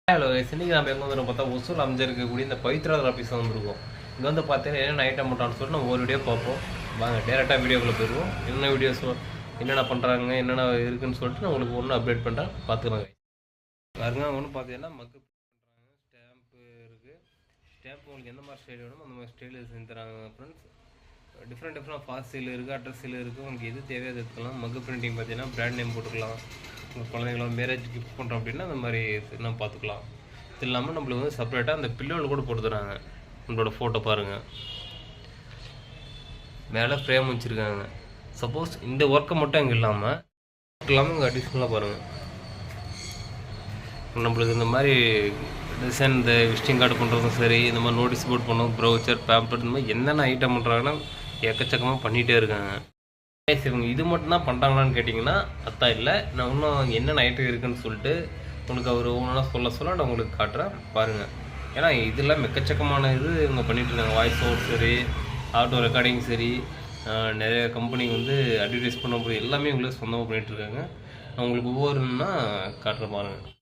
Hello இன்னைக்கு நம்ம எங்கே வந்து பார்த்தா ஒசூல் அமைஞ்சிருக்கக்கூடிய இந்த பவித்ரா ஆஃபீஸ் வந்துருக்கோம். இங்கே வந்து பார்த்தீங்கன்னா என்னென்ன ஐட்டம் பண்ணுறான்னு சொல்லிட்டு நம்ம ஒரு வீடியோ பார்ப்போம். வாங்க டேரெக்டாக வீடியோக்குள்ளே போயிடுவோம். என்னென்ன வீடியோஸ் என்னென்ன பண்ணுறாங்க என்னென்ன இருக்குதுன்னு சொல்லிட்டு நான் உங்களுக்கு ஒன்று அப்டேட் பண்ணுறேன், பார்த்துக்கலாங்க. பாருங்க ஒன்று பார்த்தீங்கன்னா மக்கு பண்ணுறாங்க, ஸ்டாம்ப்பு இருக்குது. ஸ்டாம்ப் உங்களுக்கு எந்த மாதிரி ஸ்டைல் வேணுமோ அந்த மாதிரி ஸ்டைலில் செஞ்சு தராங்க ஃப்ரெண்ட்ஸ். டிஃப்ரெண்ட் ஃபாஸ்ட் சீல் இருக்குது, அட்ரஸ் சீல் இருக்குது. உங்களுக்கு எது தேவையோ அதை எடுத்துக்கலாம். மக்கு பிரிண்டிங் பார்த்தீங்கன்னா பிராண்ட் நேம் போட்டுக்கலாம். உங்கள் குழந்தைங்கள மேரேஜ் கிஃப்ட் பண்ணுறோம் அப்படின்னா அந்த மாதிரி நம்ம பார்த்துக்கலாம். இது இல்லாமல் நம்மளுக்கு வந்து செப்பரேட்டாக அந்த பில்லோவில் கூட போட்டு தராங்க. நம்மளோட ஃபோட்டோ பாருங்கள், மேலே ஃப்ரேம் வச்சுருக்காங்க. சப்போஸ் இந்த ஒர்க்கை மட்டும் அங்கே இல்லாமல் இங்கே அடிஷ்னலாக பாருங்கள், நம்மளுக்கு இந்த மாதிரி டிசைன் இந்த விசிட்டிங் கார்டு பண்ணுறதும் சரி, இந்த மாதிரி நோட்டீஸ் போர்ட் பண்ணணும், ப்ரௌச்சர் பேம்பர், இந்த மாதிரி என்னென்ன ஐட்டம் பண்ணுறாங்கன்னா எக்கச்சக்கமாக பண்ணிகிட்டே இருக்காங்க. இவங்க இது மட்டும்தான் பண்ணுறாங்களான்னு கேட்டிங்கன்னா அதான் இல்லை. நான் இன்னும் என்னென்ன ஐட்டம் இருக்குதுன்னு சொல்லிட்டு உங்களுக்கு அவர் ஒன்றா சொல்ல நான் உங்களுக்கு காட்டுறேன் பாருங்கள். ஏன்னா இதெல்லாம் எக்கச்சக்கமான இது இவங்க பண்ணிகிட்ருக்காங்க. வாய்ஸ் ஓவர் சரி, ஆட்டோ ரெக்கார்டிங் சரி, நிறைய கம்பெனி வந்து அட்வர்டைஸ் பண்ண போது எல்லாமே உங்களுக்கு சொந்தமாக பண்ணிகிட்ருக்காங்க. நான் உங்களுக்கு ஒவ்வொருன்னா காட்டுற பாருங்கள்.